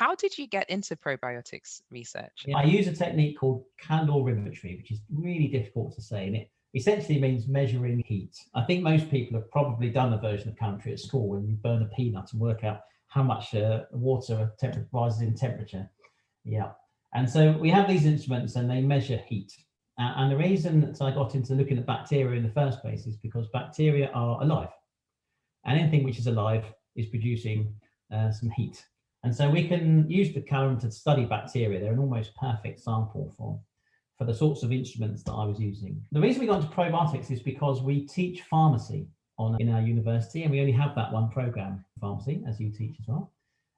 how did you get into probiotics research? I use a technique called calorimetry, which is really difficult to say, and it essentially means measuring heat. I think most people have probably done a version of calorimetry at school when you burn a peanut and work out how much water rises in temperature. Yeah. And so we have these instruments and they measure heat. And the reason that I got into looking at bacteria in the first place is because bacteria are alive. And anything which is alive is producing some heat. And so we can use the calorimeter to study bacteria. They're an almost perfect sample for the sorts of instruments that I was using. The reason we got into probiotics is because we teach pharmacy in our university, and we only have that one program, pharmacy, as you teach as well.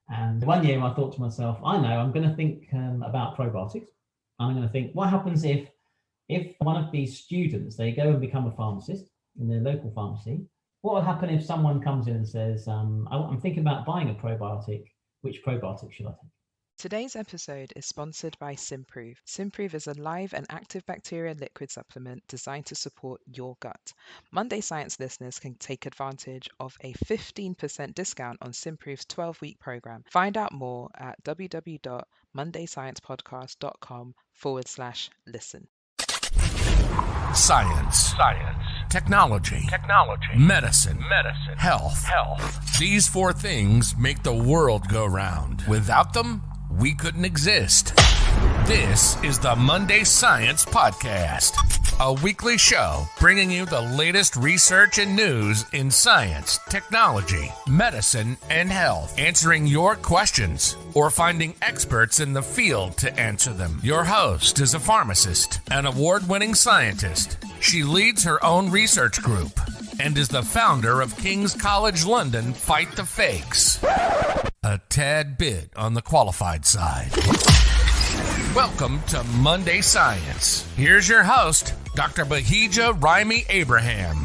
And one year I thought to myself, I know, I'm going to think about probiotics. I'm going to think, what happens if one of these students, they go and become a pharmacist in their local pharmacy? What will happen if someone comes in and says, I'm thinking about buying a probiotic, which probiotic should I take? Today's episode is sponsored by Simprove. Simprove is a live and active bacteria liquid supplement designed to support your gut. Monday Science listeners can take advantage of a 15% discount on Simprove's 12-week program. Find out more at www.mondaysciencepodcast.com/listen. Science. Technology. Medicine. Health. These four things make the world go round. Without them, we couldn't exist. This is the Monday Science Podcast, a weekly show bringing you the latest research and news in science, technology, medicine, and health, answering your questions or finding experts in the field to answer them. Your host is a pharmacist, an award-winning scientist. She leads her own research group and is the founder of King's College London Fight the Fakes. A tad bit on the qualified side. Welcome to Monday Science. Here's your host, Dr. Bahijja Raimi-Abraham.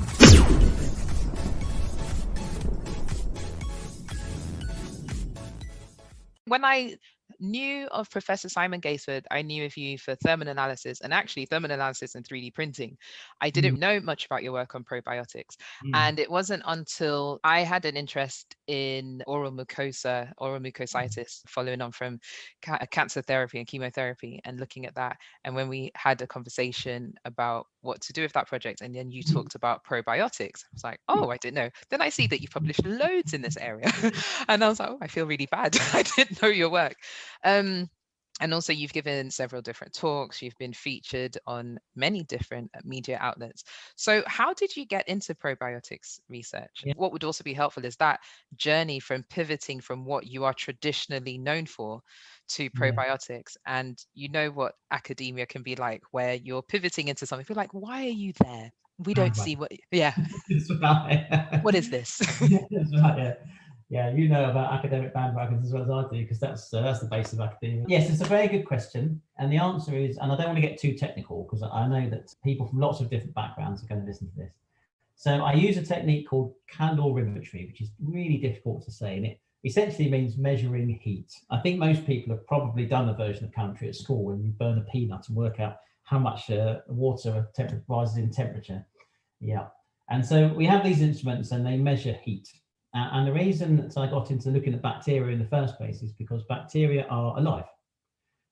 When I knew of Professor Simon Gaisford, I knew of you for thermal analysis, and actually thermal analysis and 3D printing. I didn't know much about your work on probiotics. And it wasn't until I had an interest in oral mucositis, following on from cancer therapy and chemotherapy, and looking at that. And when we had a conversation about what to do with that project, and then you talked about probiotics, I was like, oh, I didn't know. Then I see that you've published loads in this area. And I was like, oh, I feel really bad. I didn't know your work. And also you've given several different talks. You've been featured on many different media outlets. So how did you get into probiotics research? Yeah. What would also be helpful is that journey from pivoting from what you are traditionally known for to probiotics. And you know what academia can be like, where you're pivoting into something. You're like, why are you there? We don't see what, what is this? That's right, yeah. Yeah, you know about academic bandwagons as well as I do, because that's the base of academia. Yes, it's a very good question. And the answer is, and I don't want to get too technical because I know that people from lots of different backgrounds are going to listen to this. So I use a technique called calorimetry, which is really difficult to say. And it essentially means measuring heat. I think most people have probably done a version of calorimetry at school when you burn a peanut and work out how much water rises in temperature. Yeah. And so we have these instruments and they measure heat. And the reason that I got into looking at bacteria in the first place is because bacteria are alive.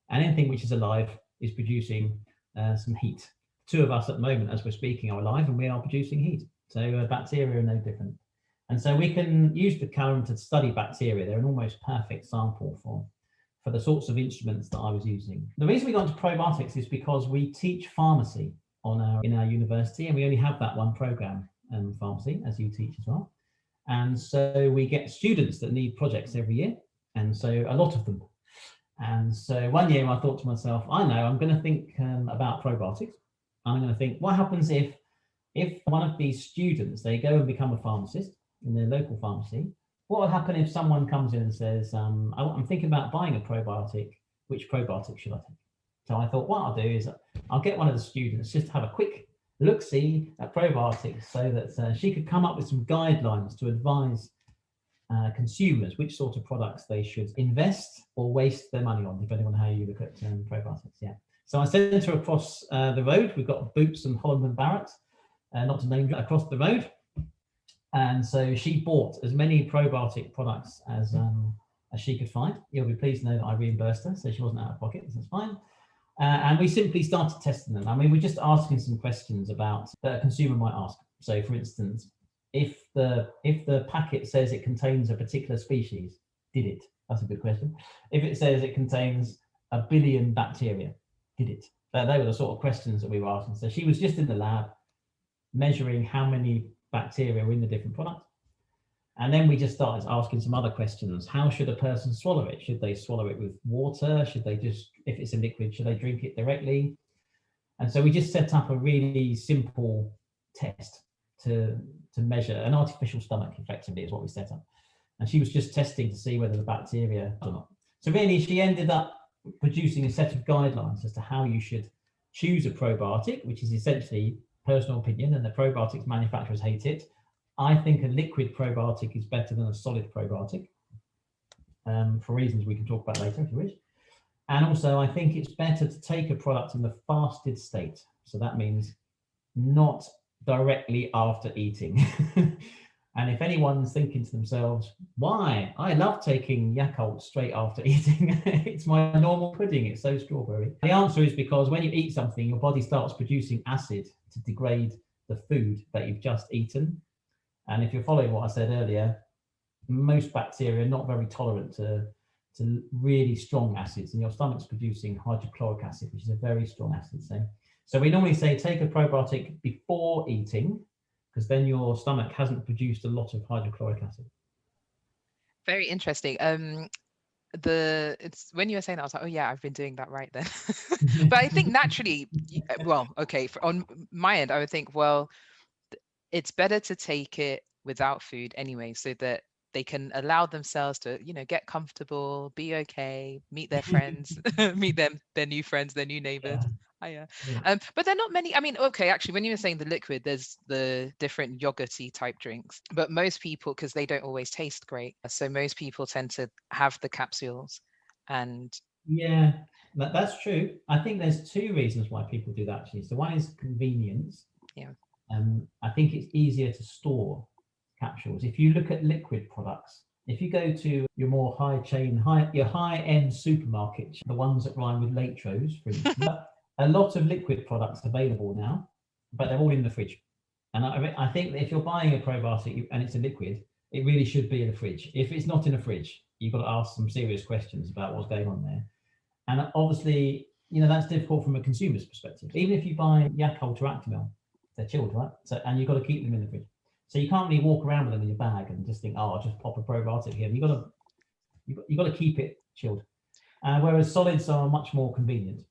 And anything which is alive is producing some heat. Two of us at the moment, as we're speaking, are alive and we are producing heat. So bacteria are no different. And so we can use the calorimeter to study bacteria. They're an almost perfect sample for the sorts of instruments that I was using. The reason we got into probiotics is because we teach pharmacy in our university, and we only have that one program, pharmacy, as you teach as well. And so we get students that need projects every year, and so a lot of them. And so one year I thought to myself, I know, I'm going to think about probiotics. I'm going to think, what happens if one of these students, they go and become a pharmacist in their local pharmacy? What will happen if someone comes in and says, I'm thinking about buying a probiotic, which probiotic should I take? So I thought what I'll do is I'll get one of the students just to have a quick look-see at probiotics so that she could come up with some guidelines to advise consumers which sort of products they should invest or waste their money on, depending on how you look at probiotics. Yeah. So I sent her across the road. We've got Boots and Holland and Barrett, not to name, across the road. And so she bought as many probiotic products as as she could find. You'll be pleased to know that I reimbursed her, so she wasn't out of pocket, so that's fine. And we simply started testing them. I mean, we're just asking some questions about that a consumer might ask. So, for instance, if the packet says it contains a particular species, did it? That's a good question. If it says it contains 1 billion bacteria, did it? They were the sort of questions that we were asking. So she was just in the lab measuring how many bacteria were in the different products. And then we just started asking some other questions. How should a person swallow it? Should they swallow it with water? Should they just, if it's a liquid, should they drink it directly? And so we just set up a really simple test to measure an artificial stomach, effectively, is what we set up. And she was just testing to see whether the bacteria or not. So really, she ended up producing a set of guidelines as to how you should choose a probiotic, which is essentially personal opinion, and the probiotics manufacturers hate it. I think a liquid probiotic is better than a solid probiotic, for reasons we can talk about later if you wish. And also, I think it's better to take a product in the fasted state. So that means not directly after eating. And if anyone's thinking to themselves, why? I love taking Yakult straight after eating. It's my normal pudding. It's so strawberry. The answer is because when you eat something, your body starts producing acid to degrade the food that you've just eaten. And if you're following what I said earlier, most bacteria are not very tolerant to really strong acids, and your stomach's producing hydrochloric acid, which is a very strong acid. So we normally say take a probiotic before eating, because then your stomach hasn't produced a lot of hydrochloric acid. Very interesting. It's when you were saying that, I was like, oh yeah, I've been doing that right then. But I think naturally, well, okay, on my end, I would think, well, it's better to take it without food anyway, so that they can allow themselves to, get comfortable, be okay, meet their friends, meet their new friends, their new neighbors. Yeah. But there are not many. I mean, okay, actually, when you were saying the liquid, there's the different yogurty type drinks, but most people, because they don't always taste great, so most people tend to have the capsules. And yeah, that's true. I think there's two reasons why people do that, actually. So one is convenience. Yeah. I think it's easier to store capsules. If you look at liquid products, if you go to your more your high-end supermarket, the ones that rhyme with Waitrose, for instance, a lot of liquid products available now, but they're all in the fridge. And I think that if you're buying a probiotic and it's a liquid, it really should be in a fridge. If it's not in a fridge, you've got to ask some serious questions about what's going on there. And obviously, that's difficult from a consumer's perspective. Even if you buy Yakult or Actimel, they're chilled, right? So, and you've got to keep them in the fridge. So you can't really walk around with them in your bag and just think, oh, I'll just pop a probiotic here. You've got to keep it chilled. Whereas solids are much more convenient.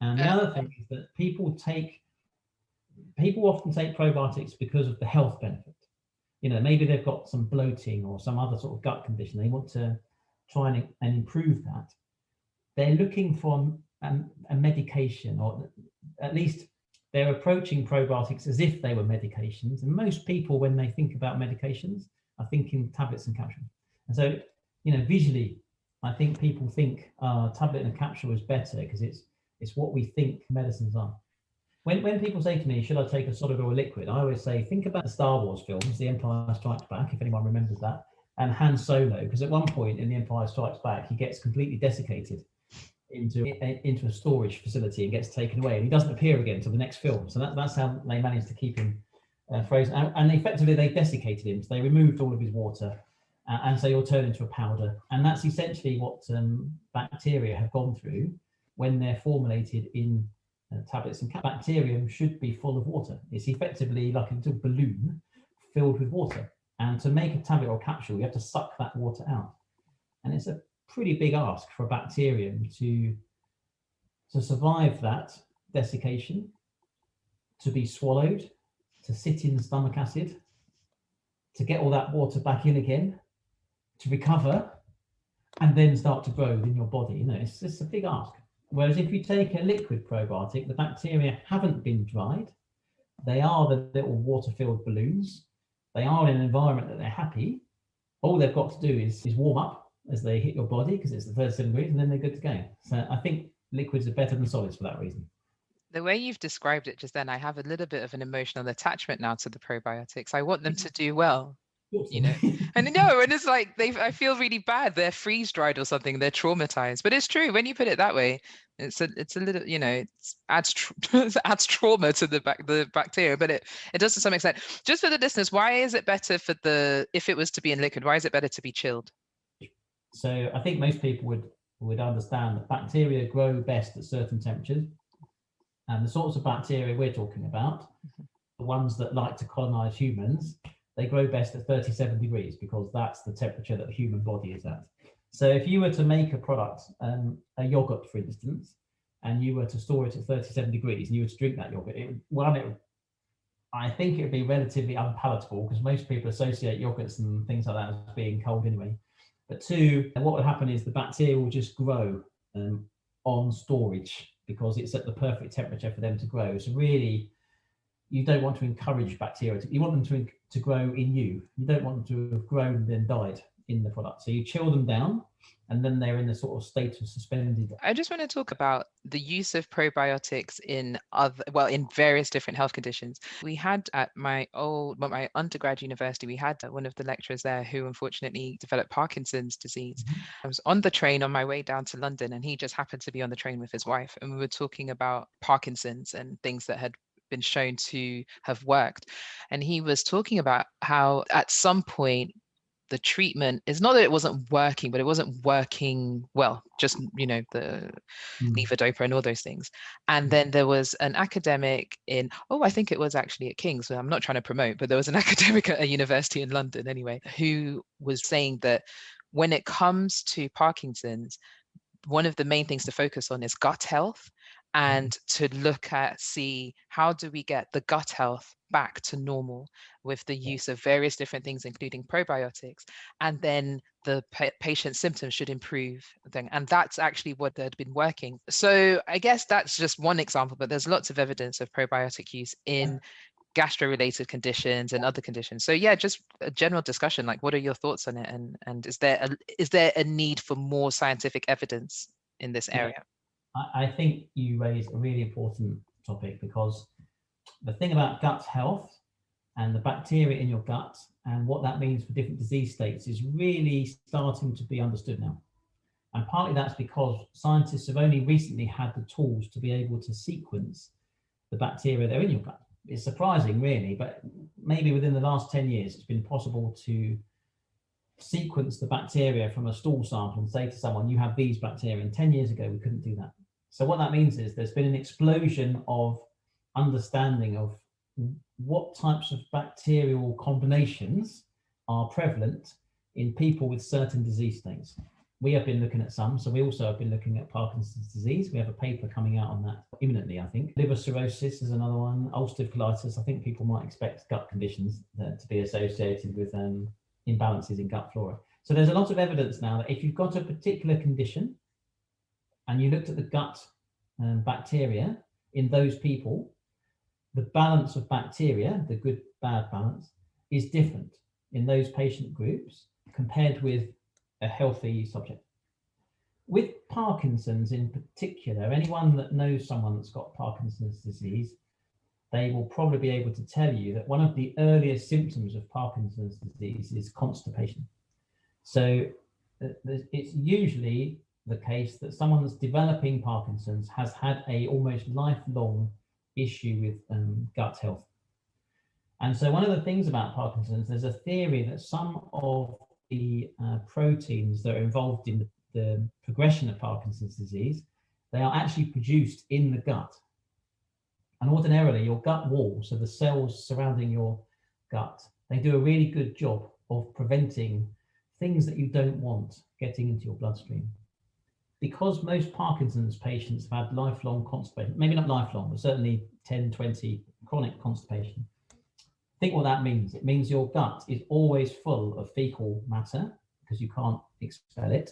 And the other thing is that people often take probiotics because of the health benefit. Maybe they've got some bloating or some other sort of gut condition. They want to try and improve that. They're looking for a medication, or at least they're approaching probiotics as if they were medications. And most people, when they think about medications, are thinking tablets and capsules. And so, visually, I think people think tablet and capsule is better because it's what we think medicines are. When people say to me, should I take a solid or a liquid? I always say, think about the Star Wars films, The Empire Strikes Back, if anyone remembers that, and Han Solo, because at one point in The Empire Strikes Back, he gets completely desiccated into a storage facility and gets taken away, and he doesn't appear again until the next film. So that's how they managed to keep him frozen. And effectively, they desiccated him. So they removed all of his water, and so he'll turn into a powder. And that's essentially what bacteria have gone through when they're formulated in tablets. And bacterium should be full of water. It's effectively like a little balloon filled with water. And to make a tablet or capsule, you have to suck that water out. And it's a pretty big ask for a bacterium to survive that desiccation, to be swallowed, to sit in stomach acid, to get all that water back in again, to recover, and then start to grow in your body. It's a big ask. Whereas if you take a liquid probiotic, the bacteria haven't been dried. They are the little water-filled balloons. They are in an environment that they're happy. All they've got to do is warm up as they hit your body, because it's the first 7 weeks, and then they're good to go. So I think liquids are better than solids for that reason. The way you've described it just then, I have a little bit of an emotional attachment now to the probiotics. I want them to do well. you know. And no, and it's like I feel really bad. They're freeze dried or something. They're traumatized. But it's true when you put it that way. It's a little, you know, it adds trauma to the bacteria, but it does to some extent. Just for the listeners, why is it better if it was to be in liquid? Why is it better to be chilled? So I think most people would understand that bacteria grow best at certain temperatures, and the sorts of bacteria we're talking about, the ones that like to colonize humans, they grow best at 37 degrees because that's the temperature that the human body is at. So if you were to make a product, a yogurt, for instance, and you were to store it at 37 degrees and you were to drink that yogurt, I think it would be relatively unpalatable because most people associate yogurts and things like that as being cold anyway. But two, what would happen is the bacteria will just grow on storage because it's at the perfect temperature for them to grow. So really, you don't want to encourage bacteria. You want them to grow in you. You don't want them to have grown and then died in the product. So you chill them down and then they're in a sort of state of suspended. I just want to talk about the use of probiotics in various different health conditions. We had at my undergrad university, we had one of the lecturers there who unfortunately developed Parkinson's disease. I was on the train on my way down to London and he just happened to be on the train with his wife, and we were talking about Parkinson's and things that had been shown to have worked. And he was talking about how at some point the treatment is not that it wasn't working, but it wasn't working well, just, you know, the levodopa and all those things. And then there was an academic I think it was actually at King's, so I'm not trying to promote, but there was an academic at a university in London anyway, who was saying that when it comes to Parkinson's, one of the main things to focus on is gut health, and to see how do we get the gut health back to normal with the use of various different things, including probiotics, and then the patient's symptoms should improve. And that's actually what had been working. So I guess that's just one example, but there's lots of evidence of probiotic use in gastro-related conditions and other conditions. So yeah, just a general discussion, like what are your thoughts on it? And is there a need for more scientific evidence in this area? I think you raise a really important topic, because the thing about gut health and the bacteria in your gut and what that means for different disease states is really starting to be understood now. And partly that's because scientists have only recently had the tools to be able to sequence the bacteria that are in your gut. It's surprising, really, but maybe within the last 10 years, it's been possible to sequence the bacteria from a stool sample and say to someone, you have these bacteria. And 10 years ago, we couldn't do that. So what that means is there's been an explosion of understanding of what types of bacterial combinations are prevalent in people with certain disease states. We have been looking at some, so we also have been looking at Parkinson's disease. We have a paper coming out on that imminently, I think. Liver cirrhosis is another one. Ulcerative colitis. I think people might expect gut conditions to be associated with imbalances in gut flora. So there's a lot of evidence now that if you've got a particular condition and you looked at the gut bacteria in those people, the balance of bacteria, the good bad balance, is different in those patient groups compared with a healthy subject. With Parkinson's in particular, anyone that knows someone that's got Parkinson's disease, they will probably be able to tell you that one of the earliest symptoms of Parkinson's disease is constipation. So it's usually the case that someone that's developing Parkinson's has had a almost lifelong issue with gut health. And so one of the things about Parkinson's, there's a theory that some of the proteins that are involved in the progression of Parkinson's disease, they are actually produced in the gut. And ordinarily your gut wall, so the cells surrounding your gut, they do a really good job of preventing things that you don't want getting into your bloodstream. Because most Parkinson's patients have had lifelong constipation, maybe not lifelong, but certainly 10, 20 chronic constipation. Think what that means. It means your gut is always full of fecal matter because you can't expel it.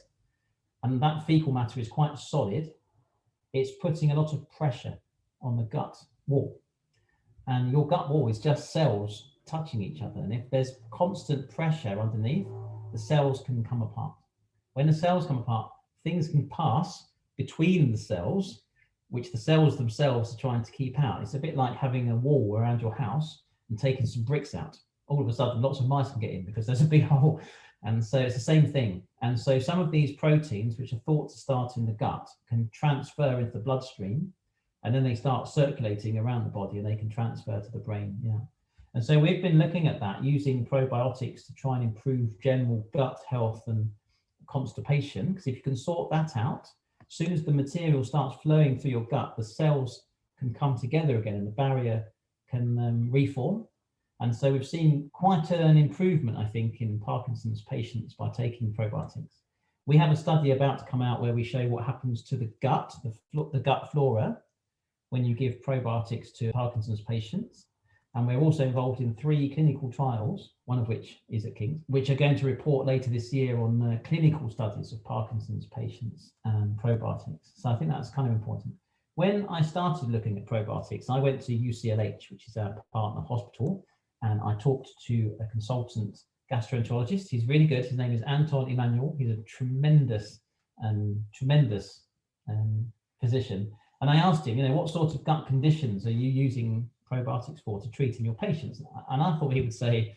And that fecal matter is quite solid. It's putting a lot of pressure on the gut wall. And your gut wall is just cells touching each other. And if there's constant pressure underneath, the cells can come apart. When the cells come apart, things can pass between the cells, which the cells themselves are trying to keep out. It's a bit like having a wall around your house and taking some bricks out. all of a sudden lots of mice can get in because there's a big hole. And so it's the same thing. And so some of these proteins, which are thought to start in the gut, can transfer into the bloodstream, and then they start circulating around the body and they can transfer to the brain. Yeah. And so we've been looking at that using probiotics to try and improve general gut health and constipation, because if you can sort that out, as soon as the material starts flowing through your gut, the cells can come together again and the barrier can reform. And so we've seen quite an improvement, I think, in Parkinson's patients by taking probiotics. We have a study about to come out where we show what happens to the gut, the gut flora, when you give probiotics to Parkinson's patients. And we're also involved in 3 clinical trials, one of which is at King's, which are going to report later this year on clinical studies of Parkinson's patients and probiotics. So I think that's kind of important. When I started looking at probiotics, I went to UCLH, which is our partner hospital, and I talked to a consultant gastroenterologist. He's really good. His name is Anton Emanuel. He's a tremendous physician. And I asked him, what sort of gut conditions are you using probiotics for to treat in your patients? And I thought he would say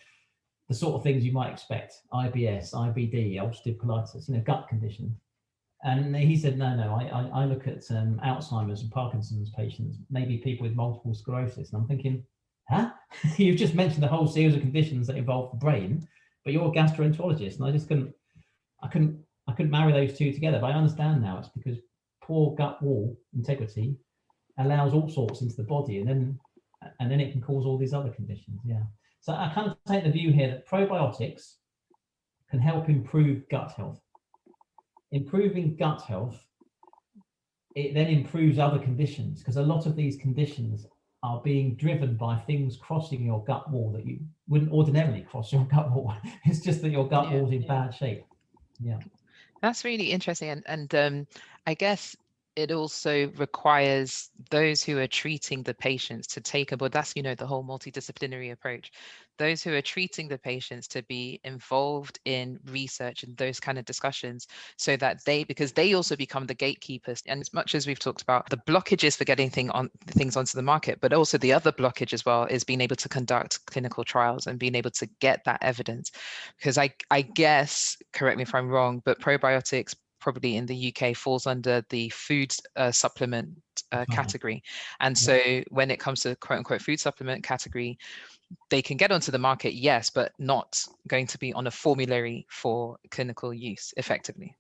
the sort of things you might expect: IBS, IBD, ulcerative colitis, gut condition. And he said, no, I look at Alzheimer's and Parkinson's patients, maybe people with multiple sclerosis. And I'm thinking, huh? You've just mentioned a whole series of conditions that involve the brain, but you're a gastroenterologist. And I just couldn't marry those two together. But I understand now it's because poor gut wall integrity allows all sorts into the body, and then it can cause all these other conditions. Yeah. So I kind of take the view here that probiotics can help improve gut health. Improving gut health, it then improves other conditions, because a lot of these conditions are being driven by things crossing your gut wall that you wouldn't ordinarily cross your gut wall. It's just that your gut wall's in bad shape. Yeah. That's really interesting. And I guess it also requires those who are treating the patients to take a, but that's, the whole multidisciplinary approach. Those who are treating the patients to be involved in research and those kind of discussions, so that because they also become the gatekeepers. And as much as we've talked about the blockages for getting things onto the market, but also the other blockage as well is being able to conduct clinical trials and being able to get that evidence. Because I guess, correct me if I'm wrong, but probiotics probably in the UK falls under the food supplement category. And so when it comes to quote unquote food supplement category, they can get onto the market, yes, but not going to be on a formulary for clinical use effectively.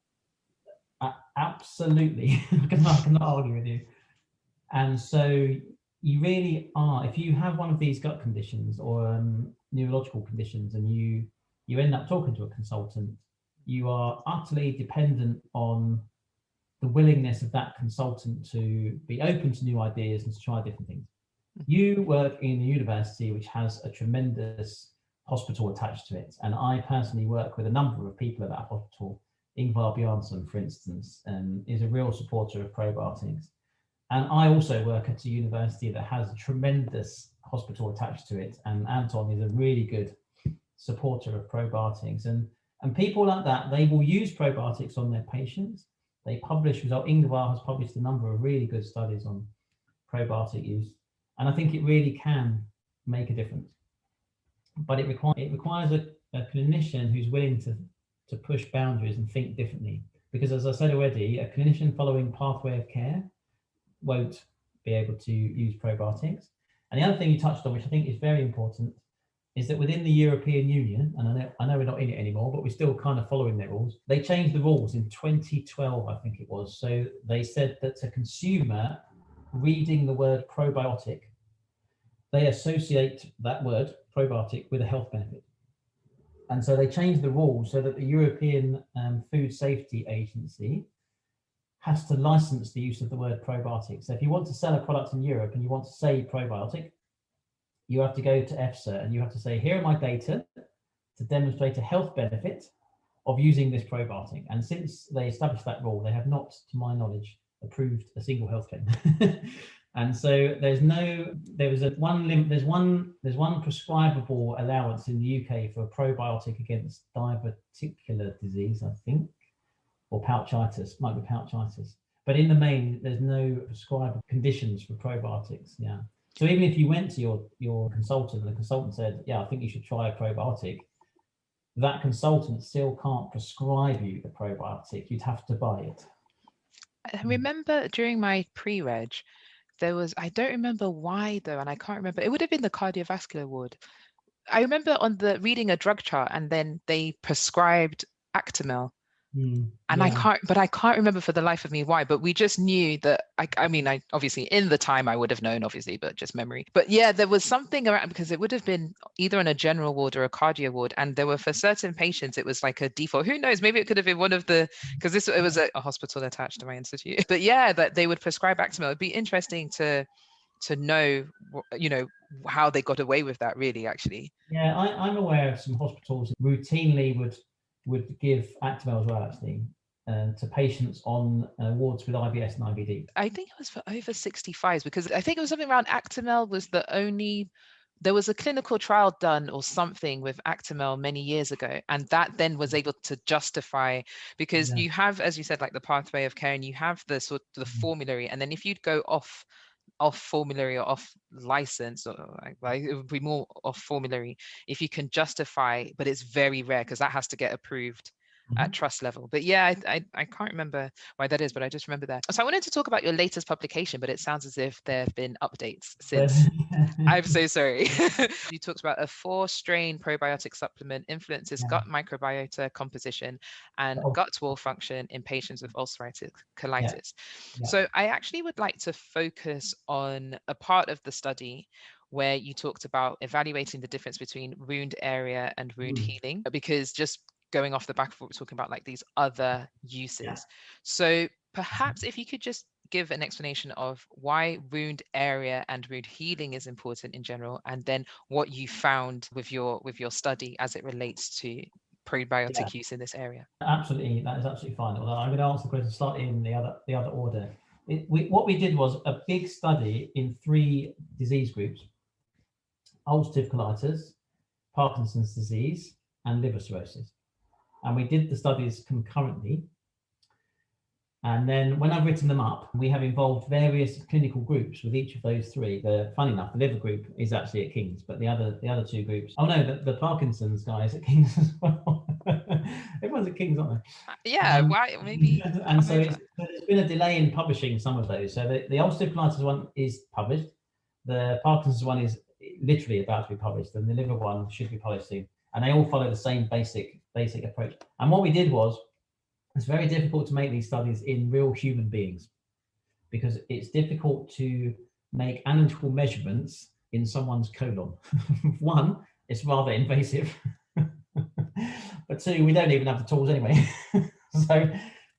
Absolutely. I cannot argue with you. And so you really are, if you have one of these gut conditions or neurological conditions, and you end up talking to a consultant, you are utterly dependent on the willingness of that consultant to be open to new ideas and to try different things. You work in a university which has a tremendous hospital attached to it. And I personally work with a number of people at that hospital. Ingvar Björnsson, for instance, is a real supporter of probiotics. And I also work at a university that has a tremendous hospital attached to it. And Anton is a really good supporter of probiotics. And people like that, they will use probiotics on their patients. They publish results. Ingvar has published a number of really good studies on probiotic use. And I think it really can make a difference. But it requires a clinician who's willing to push boundaries and think differently. Because as I said already, a clinician following pathway of care won't be able to use probiotics. And the other thing you touched on, which I think is very important, is that within the European Union, and I know we're not in it anymore, but we're still kind of following their rules. They changed the rules in 2012, I think it was. So they said that a consumer reading the word probiotic, they associate that word probiotic with a health benefit. And so they changed the rules so that the European Food Safety Agency has to license the use of the word probiotic. So if you want to sell a product in Europe and you want to say probiotic, you have to go to EFSA and you have to say, here are my data to demonstrate a health benefit of using this probiotic. And since they established that rule, they have not, to my knowledge, approved a single health claim. And so there's one prescribable allowance in the UK for a probiotic against diverticular disease, I think, or pouchitis, might be pouchitis. But in the main, there's no prescribed conditions for probiotics. Yeah. So even if you went to your consultant and the consultant said, yeah, I think you should try a probiotic, that consultant still can't prescribe you the probiotic. You'd have to buy it. I remember during my pre-reg, there was, I don't remember why though, and I can't remember, it would have been the cardiovascular ward. I remember reading a drug chart, and then they prescribed Actimel. And I can't remember for the life of me why, but we just knew that, I mean, I obviously in the time I would have known, obviously, but just memory. But yeah, there was something around, because it would have been either on a general ward or a cardio ward. And there were, for certain patients, it was like a default. Who knows? Maybe it could have been one of the, because it was a hospital attached to my institute. But yeah, that they would prescribe Actimel. It'd be interesting to know, how they got away with that, really, actually. Yeah, I'm aware of some hospitals routinely would give Actimel as well, actually, to patients on wards with IBS and IBD. I think it was for over 65s, because I think it was something around Actimel was the only, there was a clinical trial done or something with Actimel many years ago, and that then was able to justify, because you have, as you said, like the pathway of care, and you have the sort of the formulary, and then if you'd go off formulary or off license, or like it would be more off formulary if you can justify, but it's very rare because that has to get approved at trust level. But yeah, I can't remember why that is, but I just remember that. So I wanted to talk about your latest publication, but it sounds as if there have been updates since. I'm so sorry. You talked about a 4-strain probiotic supplement influences gut microbiota composition and gut wall function in patients with ulcerative colitis. So I actually would like to focus on a part of the study where you talked about evaluating the difference between wound area and wound healing, because just going off the back of what we're talking about, like these other uses. So perhaps if you could just give an explanation of why wound area and wound healing is important in general, and then what you found with your study as it relates to probiotic use in this area. Absolutely, that is absolutely fine. Although I'm going to answer the question slightly in the other order. What we did was a big study in 3 disease groups: ulcerative colitis, Parkinson's disease, and liver cirrhosis. And we did the studies concurrently. And then when I've written them up, we have involved various clinical groups with each of those 3. Funny enough, the liver group is actually at King's, but the other 2 groups, the Parkinson's guys at King's as well. Everyone's at King's, aren't they? Yeah, why? Maybe. And so there's been a delay in publishing some of those. So the ulcerative colitis one is published. The Parkinson's one is literally about to be published, and the liver one should be published soon. And they all follow the same basic approach. And what we did was, it's very difficult to make these studies in real human beings, because it's difficult to make analytical measurements in someone's colon. 1, it's rather invasive. But 2, we don't even have the tools anyway.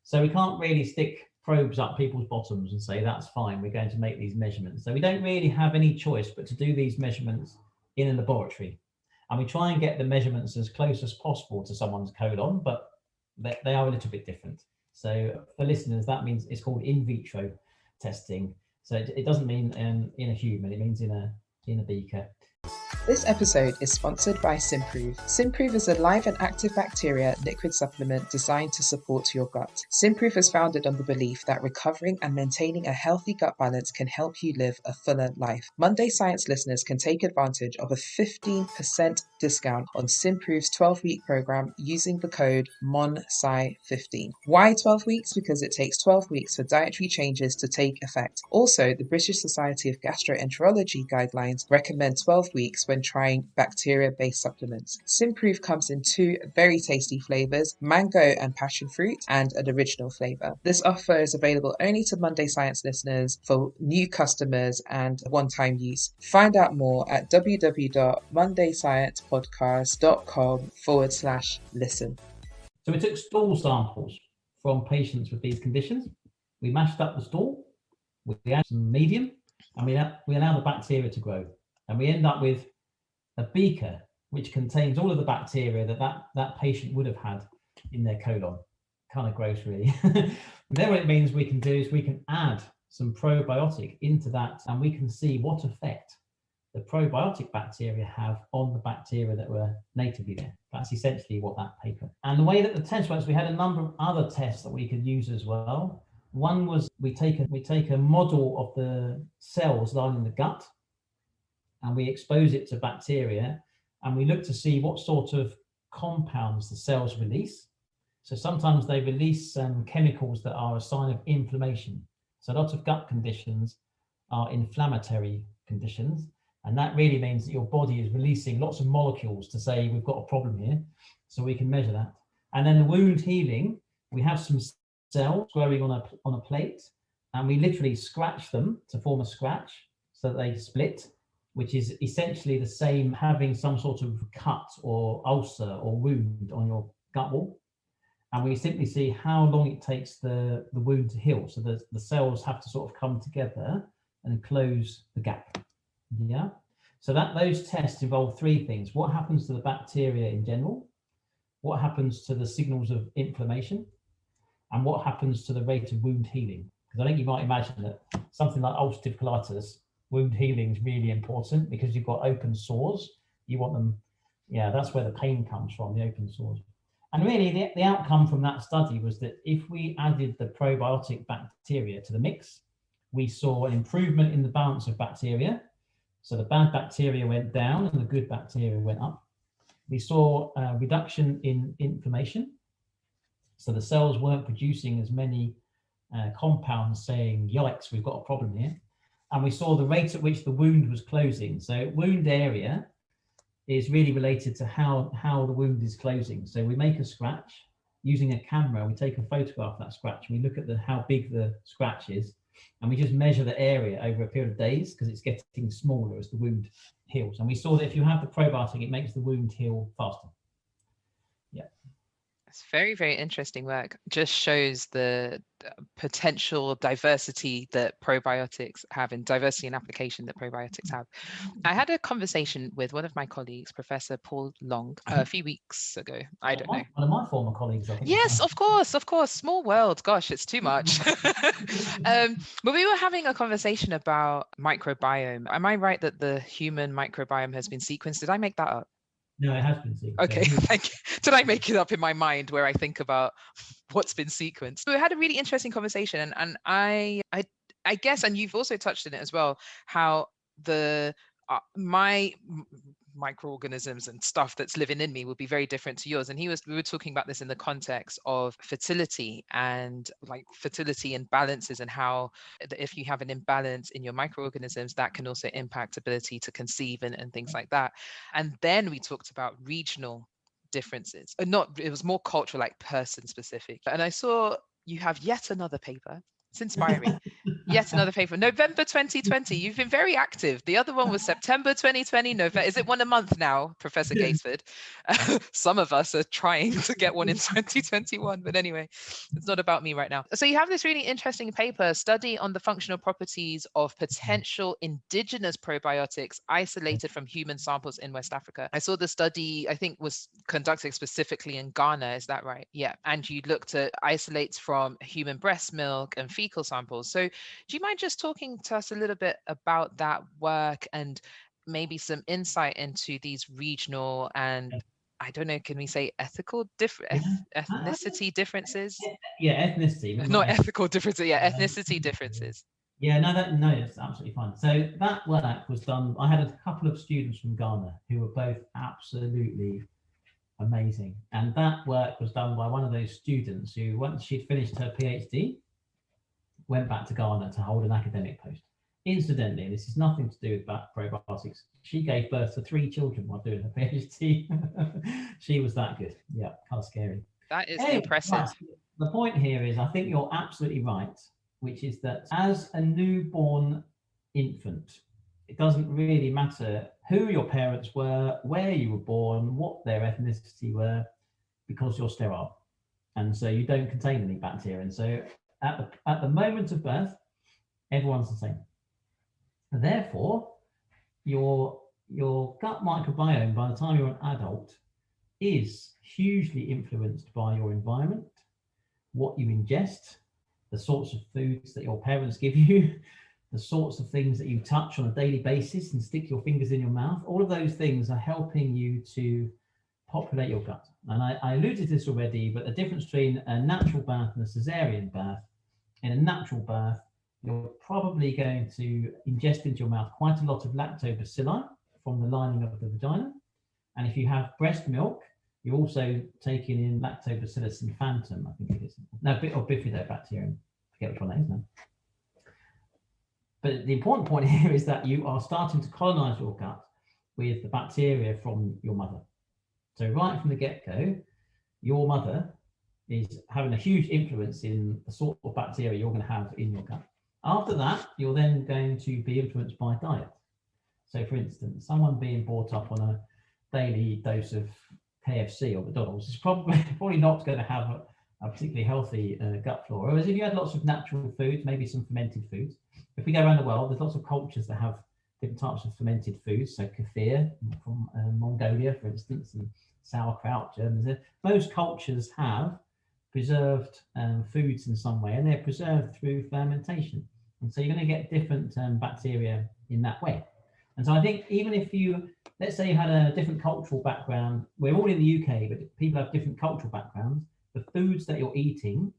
So we can't really stick probes up people's bottoms and say, that's fine, we're going to make these measurements. So we don't really have any choice but to do these measurements in a laboratory. And we try and get the measurements as close as possible to someone's colon, but they are a little bit different. So for listeners, that means it's called in vitro testing. So it doesn't mean in a human, it means in a beaker. This episode is sponsored by Simprove. Simprove is a live and active bacteria liquid supplement designed to support your gut. Simprove is founded on the belief that recovering and maintaining a healthy gut balance can help you live a fuller life. Monday Science listeners can take advantage of a 15% discount on Simprove's 12-week program using the code MONSCI15. Why 12 weeks? Because it takes 12 weeks for dietary changes to take effect. Also, the British Society of Gastroenterology guidelines recommend 12 weeks when trying bacteria-based supplements. Simprove comes in 2 very tasty flavors, mango and passion fruit, and an original flavor. This offer is available only to Monday Science listeners, for new customers, and one-time use. Find out more at www.mondaysciencepodcast.com/listen. So we took stool samples from patients with these conditions. We mashed up the stool, we added some medium, and we allow the bacteria to grow. And we end up with a beaker which contains all of the bacteria that patient would have had in their colon. Kind of gross, really. Then what it means we can do is we can add some probiotic into that, and we can see what effect the probiotic bacteria have on the bacteria that were natively there. That's essentially what that paper. And the way that the test works, we had a number of other tests that we could use as well. One was we take a model of the cells lying in the gut, and we expose it to bacteria, and we look to see what sort of compounds the cells release. So sometimes they release chemicals that are a sign of inflammation. So a lot of gut conditions are inflammatory conditions, and that really means that your body is releasing lots of molecules to say we've got a problem here, so we can measure that. And then the wound healing, we have some cells growing on a plate, and we literally scratch them to form a scratch so that they split, which is essentially the same having some sort of cut or ulcer or wound on your gut wall. And we simply see how long it takes the wound to heal. So the cells have to sort of come together and close the gap. Yeah. So those tests involve three things. What happens to the bacteria in general? What happens to the signals of inflammation? And what happens to the rate of wound healing? Because I think you might imagine that something like ulcerative colitis, wound healing is really important because you've got open sores. You want them, yeah, that's where the pain comes from, the open sores. And really the outcome from that study was that if we added the probiotic bacteria to the mix, we saw an improvement in the balance of bacteria. So the bad bacteria went down and the good bacteria went up. We saw a reduction in inflammation. So the cells weren't producing as many compounds saying, yikes, we've got a problem here. And we saw the rate at which the wound was closing. So wound area is really related to how the wound is closing. So we make a scratch using a camera, we take a photograph of that scratch, and we look at how big the scratch is, and we just measure the area over a period of days because it's getting smaller as the wound heals. And we saw that if you have the probiotic, it makes the wound heal faster. Yeah. It's very, very interesting work. Just shows the potential diversity that probiotics have, and diversity in application that probiotics have. I had a conversation with one of my colleagues, Professor Paul Long, a few weeks ago. I don't know. One of my former colleagues, I think. Yes, of course. Small world. Gosh, it's too much. But we were having a conversation about microbiome. Am I right that the human microbiome has been sequenced? Did I make that up? No, it has been sequenced. Okay, thank you. Did I make it up in my mind where I think about what's been sequenced? We had a really interesting conversation, and I guess, and you've also touched on it as well, how my microorganisms and stuff that's living in me will be very different to yours. And we were talking about this in the context of fertility and like fertility imbalances, and how if you have an imbalance in your microorganisms, that can also impact ability to conceive and things like that. And then we talked about regional differences, it was more cultural, like person specific. And I saw you have yet another paper. It's inspiring. Yet another paper, November 2020. You've been very active. The other one was September 2020. November. Is it one a month now, Professor Gaisford? Some of us are trying to get one in 2021, but anyway, it's not about me right now. So you have this really interesting paper, study on the functional properties of potential indigenous probiotics isolated from human samples in West Africa. I saw the study, I think, was conducted specifically in Ghana. Is that right? Yeah. And you looked at isolates from human breast milk and fecal samples. So do you mind just talking to us a little bit about that work and maybe some insight into these regional and, I don't know, can we say ethical ethnicity differences? Yeah, ethnicity. Not ethical differences, yeah, ethnicity differences. Yeah, no, that's absolutely fine. So that work was done, I had a couple of students from Ghana who were both absolutely amazing. And that work was done by one of those students who, once she'd finished her PhD, went back to Ghana to hold an academic post. Incidentally, this is nothing to do with probiotics. She gave birth to 3 children while doing her PhD. She was that good. Yeah, kind of scary. That is impressive. The point here is, I think you're absolutely right, which is that as a newborn infant, it doesn't really matter who your parents were, where you were born, what their ethnicity were, because you're sterile. And so you don't contain any bacteria. And so at the moment of birth, everyone's the same. And therefore, your gut microbiome, by the time you're an adult, is hugely influenced by your environment, what you ingest, the sorts of foods that your parents give you, the sorts of things that you touch on a daily basis and stick your fingers in your mouth. All of those things are helping you to populate your gut. And I alluded to this already, but the difference between a natural birth and a cesarean birth: in a natural birth, you're probably going to ingest into your mouth quite a lot of lactobacilli from the lining of the vagina. And if you have breast milk, you're also taking in Lactobacillus infantum, I think it is. No, or bifidobacterium. I forget which one that is now. But the important point here is that you are starting to colonize your gut with the bacteria from your mother. So right from the get-go, your mother is having a huge influence in the sort of bacteria you're going to have in your gut. After that, you're then going to be influenced by diet. So for instance, someone being brought up on a daily dose of KFC or McDonald's is probably not going to have a particularly healthy gut flora. Whereas if you had lots of natural foods, maybe some fermented foods. If we go around the world, there's lots of cultures that have different types of fermented foods. So kefir from Mongolia, for instance, and sauerkraut, Germans. Most cultures have preserved foods in some way, and they're preserved through fermentation. And so you're going to get different bacteria in that way. And so I think even if you, let's say you had a different cultural background, we're all in the UK, but people have different cultural backgrounds, the foods that you're eating,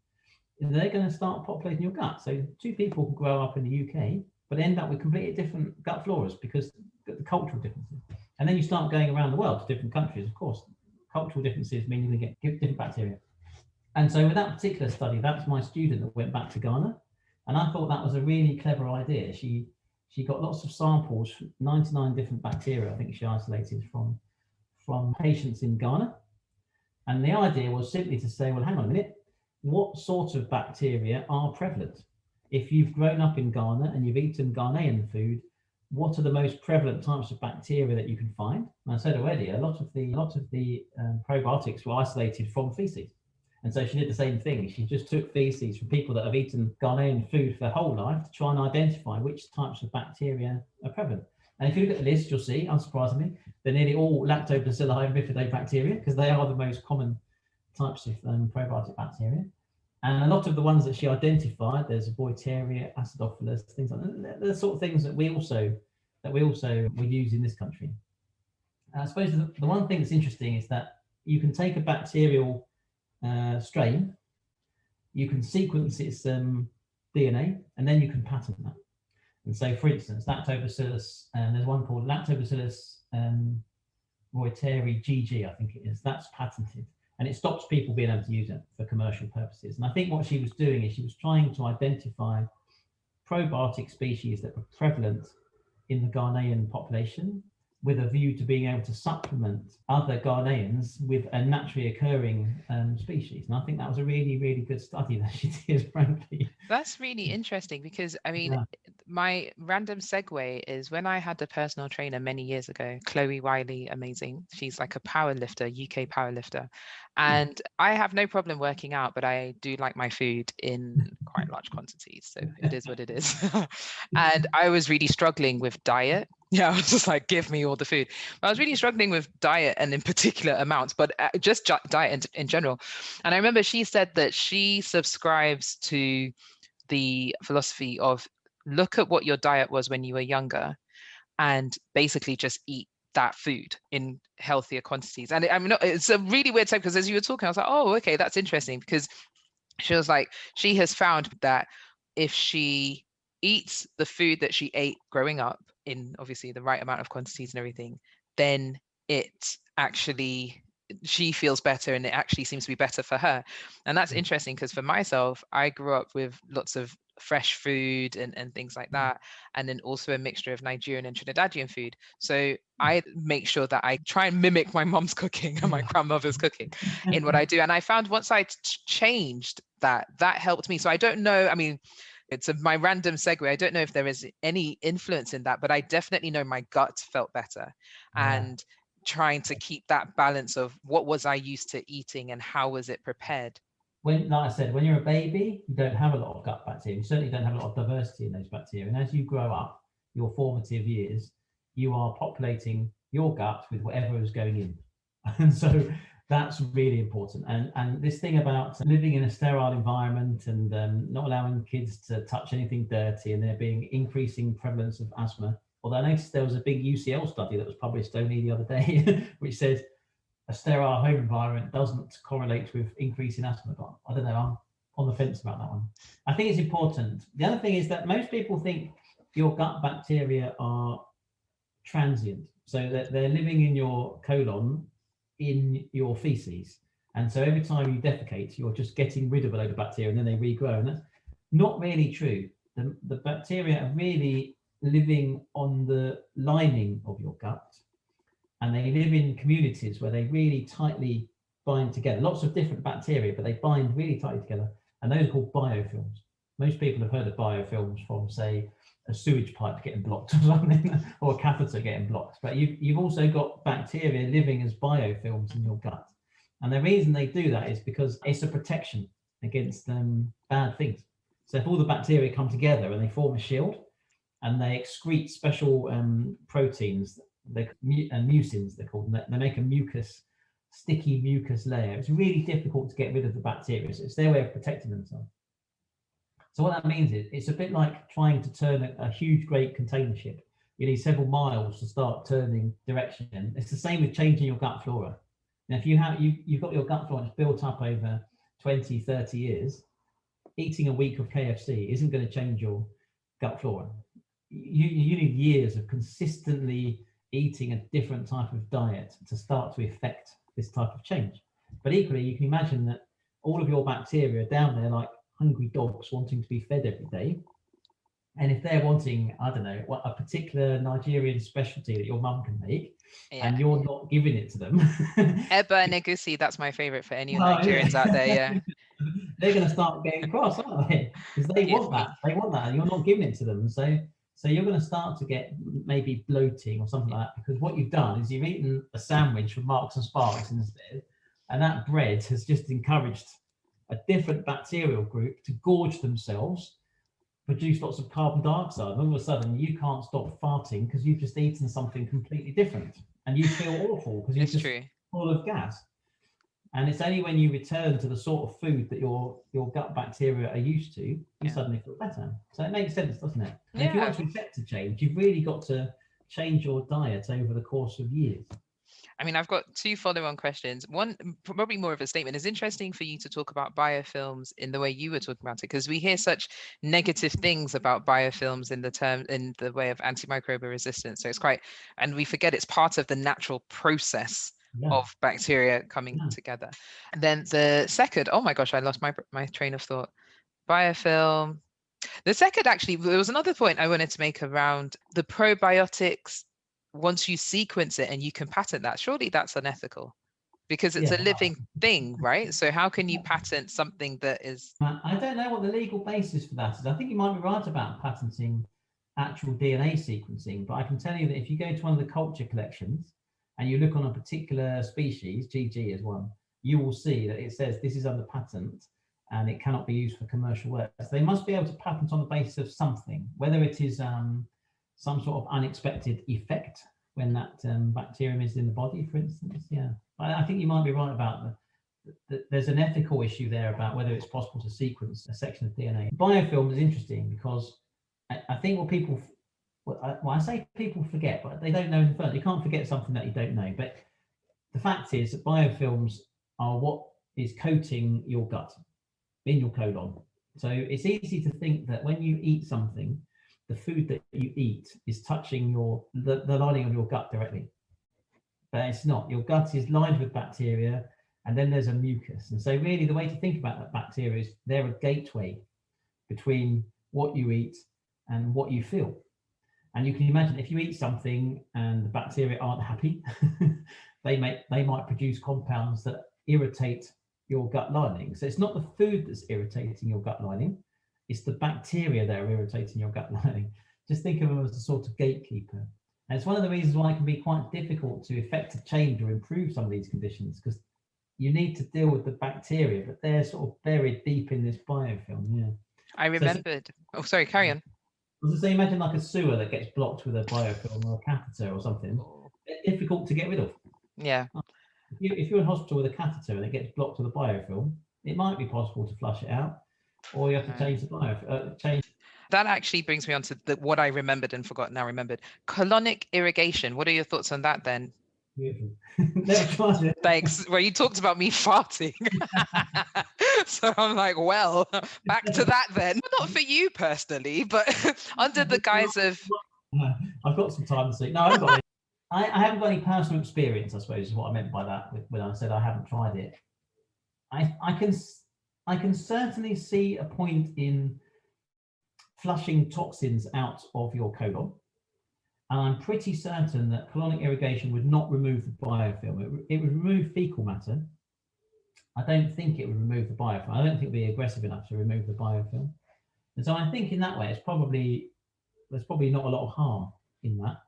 they're going to start populating your gut. So two people can grow up in the UK, but end up with completely different gut floras because the cultural differences. And then you start going around the world to different countries, of course. Cultural differences mean you're going to get different bacteria. And so with that particular study, that's my student that went back to Ghana. And I thought that was a really clever idea. She got lots of samples, 99 different bacteria, I think she isolated from patients in Ghana. And the idea was simply to say, well, hang on a minute, what sort of bacteria are prevalent? If you've grown up in Ghana and you've eaten Ghanaian food, what are the most prevalent types of bacteria that you can find? And I said already, a lot of the probiotics were isolated from feces. And so she did the same thing. She just took feces from people that have eaten Ghanaian food for their whole life to try and identify which types of bacteria are prevalent. And if you look at the list, you'll see, unsurprisingly, they're nearly all lactobacilli and bifidobacteria because they are the most common types of probiotic bacteria. And a lot of the ones that she identified, there's Boyteria, Acidophilus, things like that. They're the sort of things that we also use in this country. And I suppose the one thing that's interesting is that you can take a bacterial strain, you can sequence its DNA, and then you can patent that. And so, for instance, Lactobacillus, there's one called Lactobacillus Reuteri GG, I think it is. That's patented, and it stops people being able to use it for commercial purposes. And I think what she was doing is she was trying to identify probiotic species that were prevalent in the Ghanaian population, with a view to being able to supplement other Ghanaians with a naturally occurring species. And I think that was a really, really good study that she did, frankly. That's really interesting because, I mean, my random segue is when I had a personal trainer many years ago, Chloe Wiley, amazing. She's like a power lifter, UK power lifter. And I have no problem working out, but I do like my food in quite large quantities. So it is what it is. And I was really struggling with diet. Yeah, I was just like, give me all the food. I was really struggling with diet and in particular amounts, but just diet in general. And I remember she said that she subscribes to the philosophy of look at what your diet was when you were younger and basically just eat that food in healthier quantities. And I mean, it's a really weird time because as you were talking, I was like, oh, okay, that's interesting, because she was like, she has found that if she eats the food that she ate growing up in obviously the right amount of quantities and everything, then it actually, she feels better and it actually seems to be better for her. And that's interesting because for myself, I grew up with lots of fresh food and things like that, and then also a mixture of Nigerian and Trinidadian food. So I make sure that I try and mimic my mom's cooking and my grandmother's cooking in what I do. And I found once I changed that helped me. So I don't know, I mean, it's my random segue. I don't know if there is any influence in that, but I definitely know my gut felt better. And trying to keep that balance of what was I used to eating and how was it prepared. When, like I said, when you're a baby, you don't have a lot of gut bacteria. You certainly don't have a lot of diversity in those bacteria. And as you grow up, your formative years, you are populating your gut with whatever is going in. And so that's really important. And this thing about living in a sterile environment and not allowing kids to touch anything dirty, and there being increasing prevalence of asthma. Although I noticed there was a big UCL study that was published only the other day, which says a sterile home environment doesn't correlate with increase in asthma. But I don't know, on the fence about that one. I think it's important. The other thing is that most people think your gut bacteria are transient, so that they're living in your colon, in your feces, and so every time you defecate, you're just getting rid of a load of bacteria and then they regrow. And that's not really true. The bacteria are really living on the lining of your gut, and they live in communities where they really tightly bind together. Lots of different bacteria, but they bind really tightly together, and those are called biofilms. Most people have heard of biofilms from, say, a sewage pipe getting blocked or something, or a catheter getting blocked. But you've also got bacteria living as biofilms in your gut. And the reason they do that is because it's a protection against bad things. So if all the bacteria come together and they form a shield, and they excrete special proteins, mucins they're called, and they make a mucus, sticky mucus layer. It's really difficult to get rid of the bacteria. So it's their way of protecting themselves. So what that means is it's a bit like trying to turn a huge, great container ship. You need several miles to start turning direction. It's the same with changing your gut flora. Now, if you've got your gut flora that's built up over 20, 30 years, eating a week of KFC isn't going to change your gut flora. You need years of consistently eating a different type of diet to start to affect this type of change. But equally, you can imagine that all of your bacteria are down there like hungry dogs wanting to be fed every day. And if they're wanting, I don't know, what a particular Nigerian specialty that your mum can make, and you're not giving it to them. Eba and egusi, that's my favorite for any Nigerians out there, yeah. They're going to start getting cross, aren't they? Because they want that. They want that, and you're not giving it to them. So you're going to start to get maybe bloating or something like that, because what you've done is you've eaten a sandwich from Marks and Sparks instead, and that bread has just encouraged a different bacterial group to gorge themselves, produce lots of carbon dioxide, and all of a sudden you can't stop farting because you've just eaten something completely different, and you feel awful because you're just full of gas. And it's only when you return to the sort of food that your gut bacteria are used to, you suddenly feel better. So it makes sense, doesn't it? And if you want to effect a change, you've really got to change your diet over the course of years. I mean, I've got two follow-on questions. One, probably more of a statement. It's interesting for you to talk about biofilms in the way you were talking about it, because we hear such negative things about biofilms in the way of antimicrobial resistance. So it's quite, and we forget it's part of the natural process of bacteria coming together. And then the second, oh my gosh, I lost my train of thought. Biofilm. The second, actually, there was another point I wanted to make around the probiotics. Once you sequence it and you can patent that, surely that's unethical, because it's a living thing, right? So how can you patent something that is... I don't know what the legal basis for that is. I think you might be right about patenting actual DNA sequencing, but I can tell you that if you go to one of the culture collections and you look on a particular species, GG is one, you will see that it says this is under patent and it cannot be used for commercial work. So they must be able to patent on the basis of something, whether it is some sort of unexpected effect when that bacterium is in the body, for instance. Yeah, I think you might be right about there's an ethical issue there about whether it's possible to sequence a section of DNA. Biofilm is interesting because I think I say people forget, but they don't know in the first. You can't forget something that you don't know. But the fact is that biofilms are what is coating your gut in your colon. So it's easy to think that when you eat something, the food that you eat is touching the lining of your gut directly, but it's not. Your gut is lined with bacteria, and then there's a mucus. And so really the way to think about that bacteria is they're a gateway between what you eat and what you feel. And you can imagine if you eat something and the bacteria aren't happy, they might produce compounds that irritate your gut lining. So it's not the food that's irritating your gut lining, it's the bacteria that are irritating your gut lining. Just think of them as a sort of gatekeeper. And it's one of the reasons why it can be quite difficult to effect a change or improve some of these conditions, because you need to deal with the bacteria, but they're sort of buried deep in this biofilm. Yeah. I remembered. Sorry, carry on. I was going to say, imagine like a sewer that gets blocked with a biofilm or a catheter or something. They're difficult to get rid of. Yeah. If you're in hospital with a catheter and it gets blocked with a biofilm, it might be possible to flush it out, or you have to change the biofilm. That actually brings me on to what I remembered and forgot now remembered. Colonic irrigation. What are your thoughts on that then? Beautiful. Never tried it. Thanks. Well, you talked about me farting. So I'm like, well, back to that then. Not for you personally, but under the guise of... I've got some time to see. No, I haven't got any. I haven't got any personal experience, I suppose, is what I meant by that when I said I haven't tried it. I can certainly see a point in flushing toxins out of your colon. And I'm pretty certain that colonic irrigation would not remove the biofilm. It would remove fecal matter. I don't think it would remove the biofilm. I don't think it would be aggressive enough to remove the biofilm. And so I think in that way, there's probably not a lot of harm in that.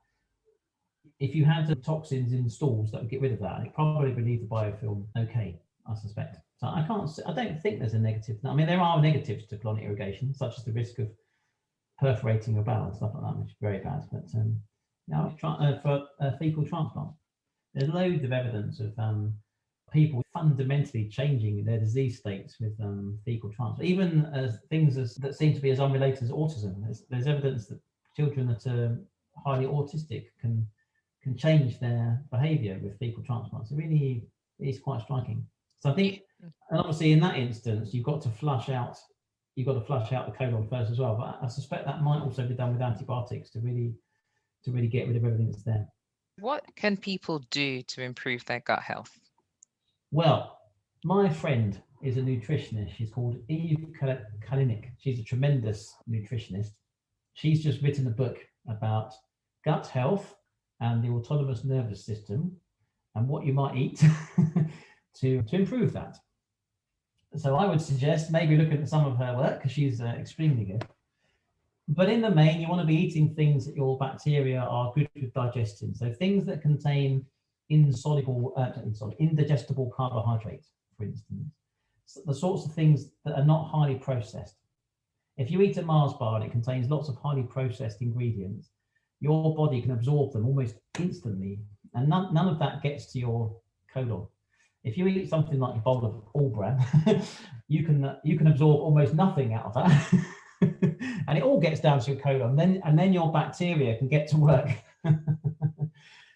If you had the toxins in stools, that would get rid of that. And it probably relieve the biofilm okay, I suspect. So I don't think there's a negative. I mean, there are negatives to colonic irrigation, such as the risk of perforating your bowel and stuff like that, which is very bad. But for fecal transplant, there's loads of evidence of people fundamentally changing their disease states with fecal transplant. Even things that seem to be as unrelated as autism. There's evidence that children that are highly autistic can change their behaviour with fecal transplants. It really is quite striking. So I think, and obviously in that instance, you've got to flush out the colon first as well. But I suspect that might also be done with antibiotics to really get rid of everything that's there. What can people do to improve their gut health? Well, my friend is a nutritionist. She's called Eve Kalinick. She's a tremendous nutritionist. She's just written a book about gut health and the autonomous nervous system and what you might eat to improve that. So I would suggest maybe looking at some of her work, because she's extremely good. But in the main, you want to be eating things that your bacteria are good with digesting. So things that contain indigestible carbohydrates, for instance, so the sorts of things that are not highly processed. If you eat a Mars bar and it contains lots of highly processed ingredients, your body can absorb them almost instantly, and none of that gets to your colon. If you eat something like a bowl of all bran, you can absorb almost nothing out of that, and it all gets down to your colon. And then your bacteria can get to work.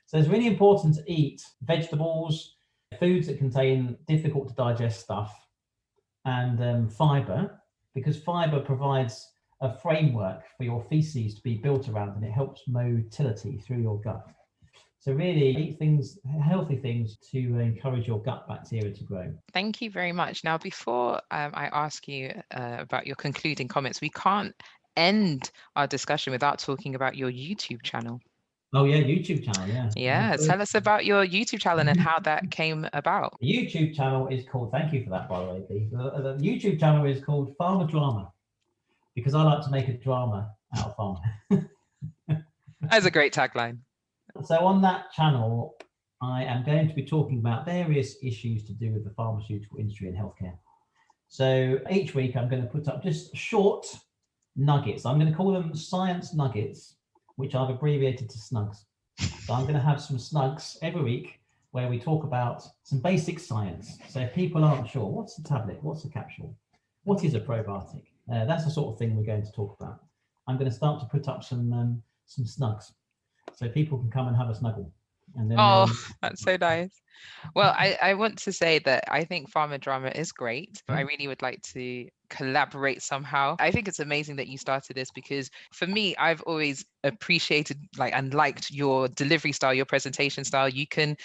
So it's really important to eat vegetables, foods that contain difficult to digest stuff, and fibre, because fibre provides a framework for your feces to be built around, and it helps motility through your gut. So really eat healthy things to encourage your gut bacteria to grow. Thank you very much. Now, before I ask you about your concluding comments, we can't end our discussion without talking about your YouTube channel. Oh yeah, YouTube channel, yeah. Yeah, tell us about your YouTube channel and how that came about. The YouTube channel is called, thank you for that, by the way, Lee. The YouTube channel is called Farmer Drama, because I like to make a drama out of farming. That's a great tagline. So on that channel, I am going to be talking about various issues to do with the pharmaceutical industry and healthcare. So each week I'm going to put up just short nuggets. I'm going to call them science nuggets, which I've abbreviated to snugs. So I'm going to have some snugs every week where we talk about some basic science. So if people aren't sure, what's a tablet? What's a capsule? What is a probiotic? That's the sort of thing we're going to talk about. I'm going to start to put up some snugs, so people can come and have a snuggle. And then, that's so nice. Well, I want to say that I think Farmer Drama is great. I really would like to collaborate somehow. I think it's amazing that you started this, because for me, I've always appreciated and liked your delivery style, your presentation style. You can,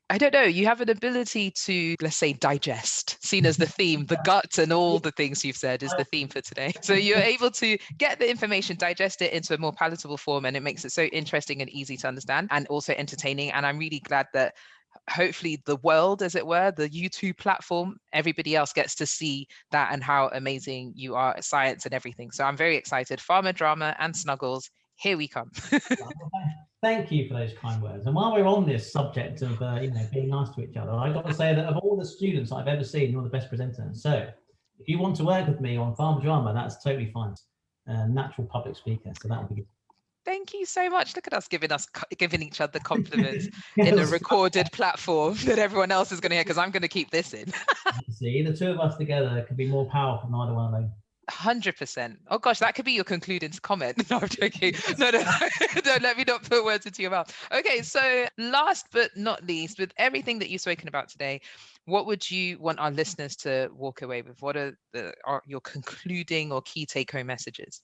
I don't know, you have an ability to, let's say, digest, seen as the theme, the gut and all the things you've said is the theme for today. So you're able to get the information, digest it into a more palatable form, and it makes it so interesting and easy to understand and also entertaining. And I'm really glad that hopefully the world, as it were, the YouTube platform, everybody else gets to see that and how amazing you are at science and everything. So I'm very excited. Farmer Drama and Snuggles, here we come. Thank you for those kind words. And while we're on this subject of being nice to each other, I've got to say that of all the students I've ever seen, you're the best presenter. So if you want to work with me on Farmer Drama, that's totally fine. Natural public speaker, so that would be good. Thank you so much. Look at us giving each other compliments in a recorded platform that everyone else is going to hear, because I'm going to keep this in. See, the two of us together could be more powerful than either one alone. 100%. Oh gosh, that could be your concluding comment. No, I'm joking. No, don't let me not put words into your mouth. Okay, so last but not least, with everything that you've spoken about today, what would you want our listeners to walk away with? What are your concluding or key take-home messages?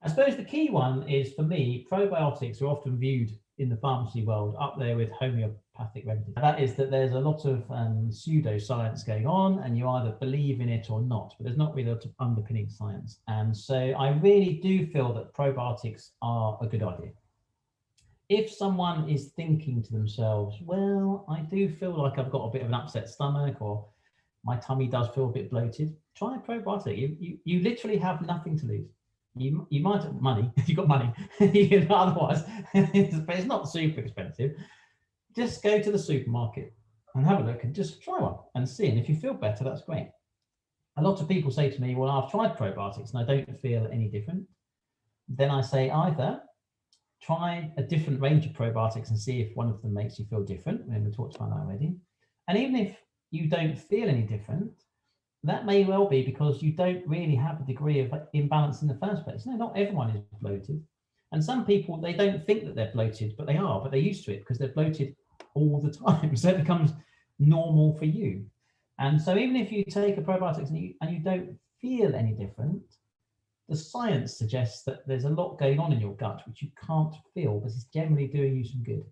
I suppose the key one is, for me, probiotics are often viewed in the pharmacy world up there with homeopathic remedies. That is that there's a lot of pseudoscience going on, and you either believe in it or not, but there's not really a lot of underpinning science. And so I really do feel that probiotics are a good idea. If someone is thinking to themselves, well, I do feel like I've got a bit of an upset stomach, or my tummy does feel a bit bloated, try a probiotic. You literally have nothing to lose. You might have money if you've got money, otherwise, but it's not super expensive. Just go to the supermarket and have a look and just try one and see. And if you feel better, that's great. A lot of people say to me, well, I've tried probiotics and I don't feel any different. Then I say either try a different range of probiotics and see if one of them makes you feel different. And we talked about that already. And even if you don't feel any different, that may well be because you don't really have a degree of imbalance in the first place. No, not everyone is bloated. And some people, they don't think that they're bloated, but they are, but they're used to it because they're bloated all the time. So it becomes normal for you. And so even if you take a probiotics and you don't feel any different, the science suggests that there's a lot going on in your gut which you can't feel, but it's generally doing you some good.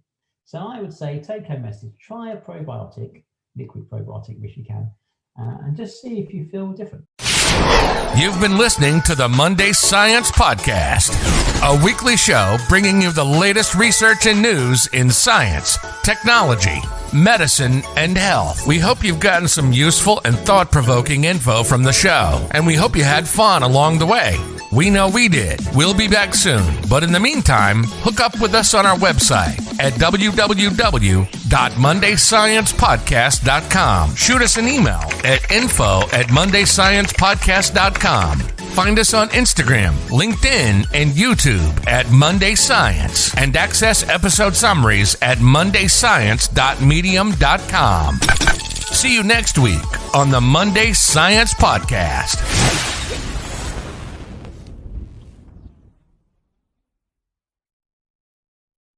So I would say, take home message, try a probiotic, liquid probiotic if you can, and just see if you feel different. You've been listening to the Monday Science Podcast, a weekly show bringing you the latest research and news in science, technology, medicine, and health. We hope you've gotten some useful and thought-provoking info from the show, and we hope you had fun along the way. We know we did. We'll be back soon. But in the meantime, hook up with us on our website at www.mondaysciencepodcast.com. Shoot us an email at info@mondaysciencepodcast.com. Find us on Instagram, LinkedIn, and YouTube at Monday Science, and access episode summaries at mondayscience.medium.com. See you next week on the Monday Science Podcast.